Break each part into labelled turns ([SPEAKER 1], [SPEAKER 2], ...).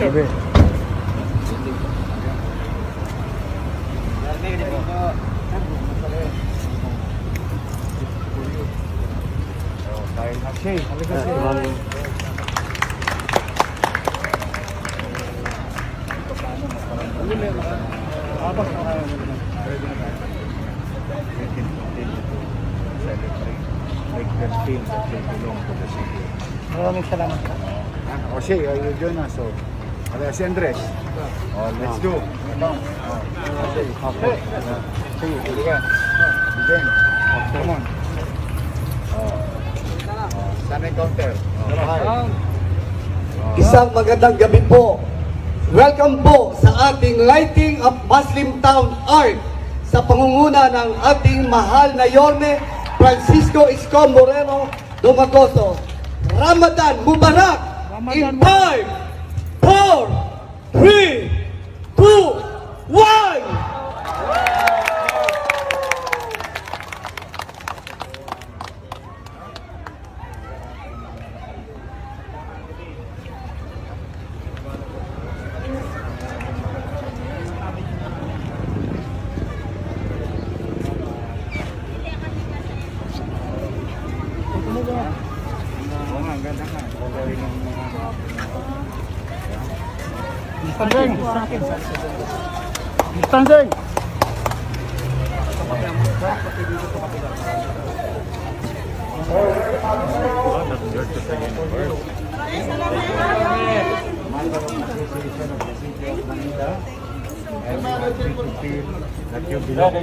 [SPEAKER 1] gabi. Dahil na siya, halika siya. Abas na kayo. Ready na tayo. We can continue to celebrate. Make them feel that they belong to the city.
[SPEAKER 2] Maraming salamat po.
[SPEAKER 1] O siya, you join us. So, si Andres. Oh, let's go. Okay. Sige, halika. Begin. Come on. Sana encounter.
[SPEAKER 3] Isang magandang gabi po. Welcome po sa ating Lighting of Muslim Town Art sa pangunguna ng ating mahal na Yorme Francisco Isko Moreno Dumagoso. Ramadan Mubarak in 5, 4, 3, 2, 1!
[SPEAKER 1] Oo nga, ganda nga. Gagawin ng mga...
[SPEAKER 2] Distancing! Distancing!
[SPEAKER 1] And we want you to feel that you belong.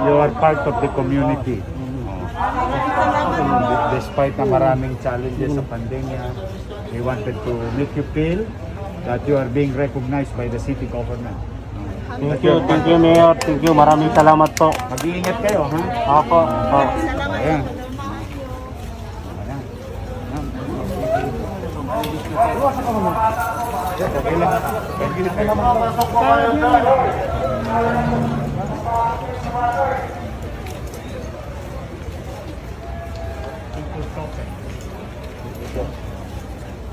[SPEAKER 1] You are part of the community. Despite na maraming challenges sa pandemya, we wanted to make you feel that you are being recognized by the city government.
[SPEAKER 2] Thank you Mayor, thank you, maraming salamat po.
[SPEAKER 1] Mag-iingat kayo, ha?
[SPEAKER 2] Opo, opo.
[SPEAKER 1] Ayan. Okay lang. Pwede na kayo.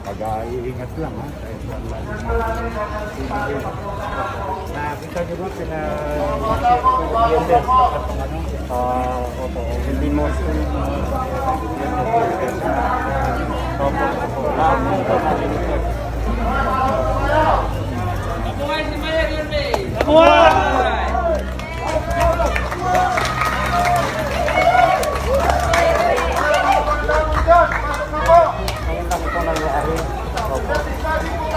[SPEAKER 1] Pag-iingat lang, ha? Nakita nyo ba sila
[SPEAKER 2] Opo, hindi mo.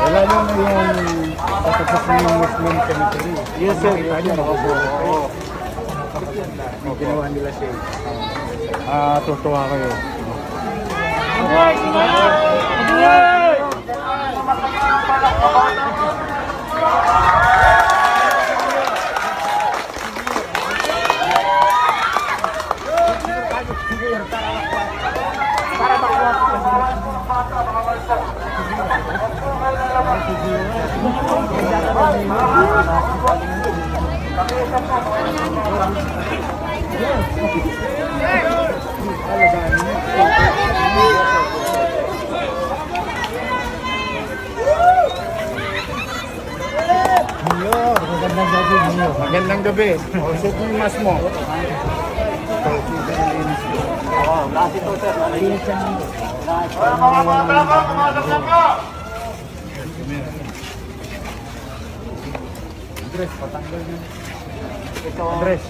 [SPEAKER 1] Wala nyo na yung patapos na yung Muslim cemetery.
[SPEAKER 2] Yes, sir.
[SPEAKER 1] Nakita nyo, may ginawa nila siya. Tutuwa kayo. Magandang gabi. O, suot mo yung mask mo.
[SPEAKER 2] Lahat ito sir, nalinis yan.
[SPEAKER 1] Andres, patanggal nyo. Andres.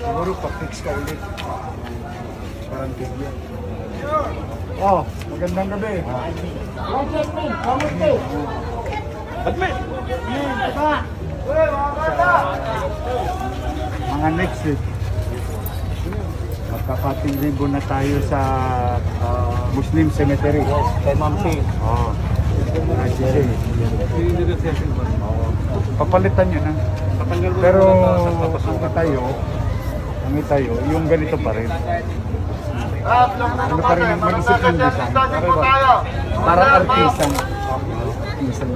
[SPEAKER 1] Siguro pa-fix ka ulit. Parang bigyan. Oh, magandang gabi. Mga next week, magkakating ribbon na tayo sa Muslim cemetery.
[SPEAKER 2] Yes, kay Ma'am P.
[SPEAKER 1] Oo. Papalitan nyo na. Pero ang itayo, yung ganito pa rin. Ano pa rin ang mag-isip ng design. Para artisan. Artisan.